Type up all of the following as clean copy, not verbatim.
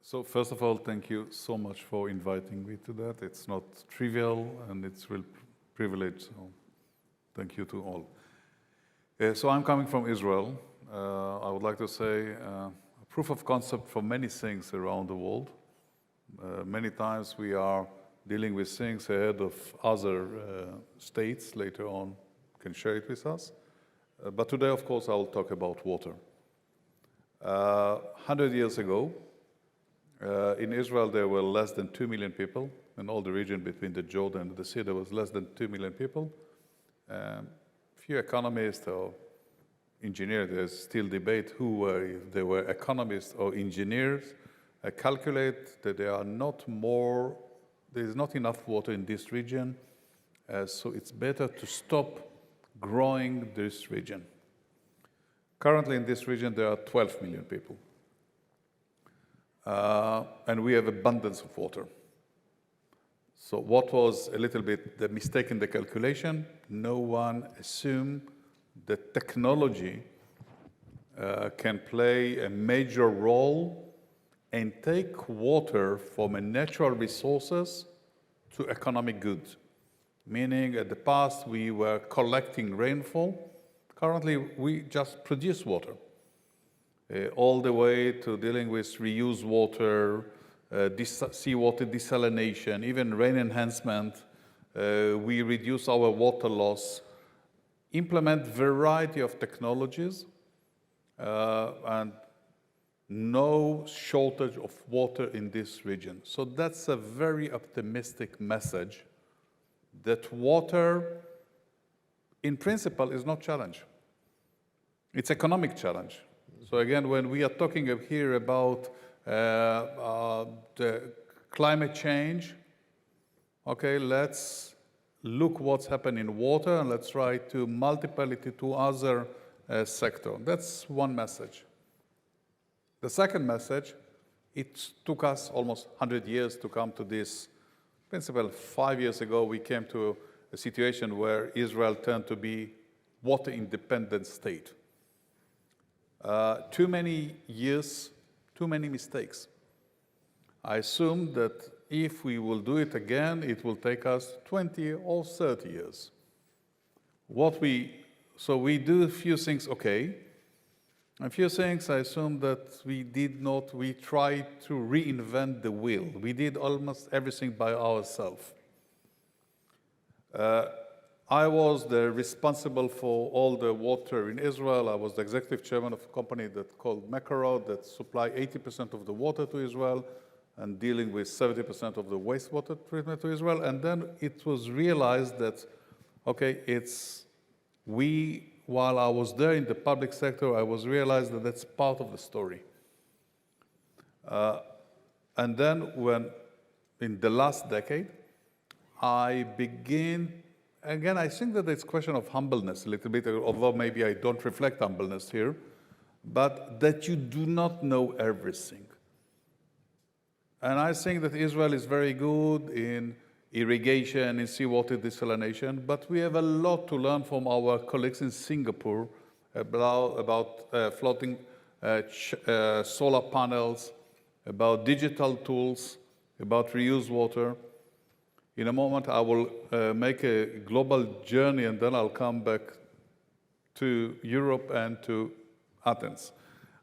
So first of all, thank you so much for inviting me to that. It's not trivial, and it's a real privilege, so thank you to all. So I'm coming from Israel. I would like to say a proof of concept for many things around the world. Many times we are dealing with things ahead of other states later on can share it with us. But today, of course, I will talk about water. 100 years ago, in Israel, there were less than 2 million people. In all the region between the Jordan and the sea, there was less than 2 million people. Few economists or engineers, there's still debate who were, if they were economists or engineers, calculate that there is not enough water in this region, so it's better to stop growing this region. Currently in this region, there are 12 million people. And we have abundance of water. So what was a little bit the mistake in the calculation? No one assumed that technology can play a major role and take water from a natural resources to economic goods. Meaning at the past, we were collecting rainfall. Currently, we just produce water. All the way to dealing with reused water, seawater desalination, even rain enhancement. We reduce our water loss, implement variety of technologies, and no shortage of water in this region. So that's a very optimistic message that water, in principle, is not challenge. It's economic challenge. So again, when we are talking here about the climate change, okay, let's look what's happened in water and let's try to multiply it to other sectors. That's one message. The second message, it took us almost 100 years to come to this principle. 5 years ago, we came to a situation where Israel turned to be water-independent state. Too many years, too many mistakes. I assume that if we will do it again, it will take us 20 or 30 years. So we do a few things okay. A few things I assume that we tried to reinvent the wheel. We did almost everything by ourselves. I was the responsible for all the water in Israel. I was the executive chairman of a company that called Mekarot that supplied 80% of the water to Israel and dealing with 70% of the wastewater treatment to Israel. And then it was realized that, okay, while I was there in the public sector, I was realized that that's part of the story. And then in the last decade, I began. Again, I think that it's a question of humbleness a little bit, although maybe I don't reflect humbleness here, but that you do not know everything. And I think that Israel is very good in irrigation, in seawater desalination, but we have a lot to learn from our colleagues in Singapore about floating solar panels, about digital tools, about reused water. In a moment, I will make a global journey, and then I'll come back to Europe and to Athens.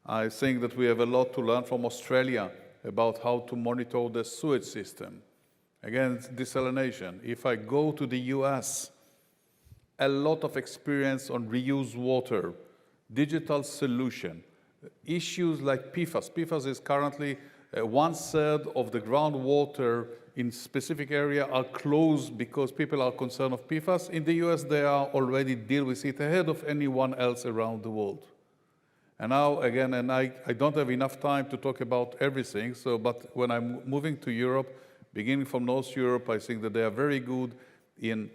I think that we have a lot to learn from Australia about how to monitor the sewage system. Again, desalination. If I go to the US, a lot of experience on reused water, digital solution, issues like PFAS. PFAS is currently 1/3 of the groundwater in specific area are closed because people are concerned of PFAS. In the US, they are already deal with it ahead of anyone else around the world. And now, again, and I don't have enough time to talk about everything, but when I'm moving to Europe, beginning from North Europe, I think that they are very good in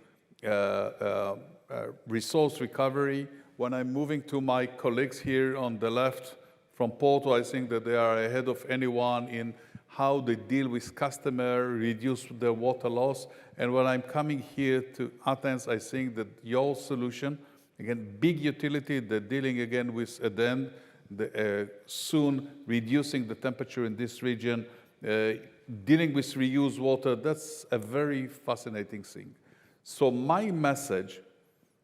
resource recovery. When I'm moving to my colleagues here on the left from Porto, I think that they are ahead of anyone in how they deal with customer, reduce their water loss. And when I'm coming here to Athens, I think that your solution, again, big utility, they're dealing again with, at the end, soon reducing the temperature in this region, dealing with reused water. That's a very fascinating thing. So my message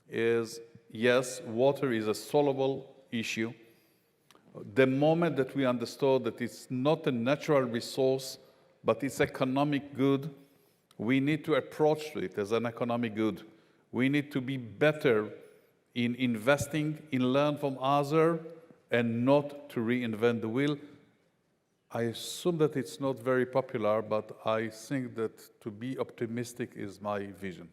is, yes, water is a solvable issue. The moment that we understood that it's not a natural resource, but it's economic good, we need to approach it as an economic good. We need to be better in investing, in learn from others, and not to reinvent the wheel. I assume that it's not very popular, but I think that to be optimistic is my vision.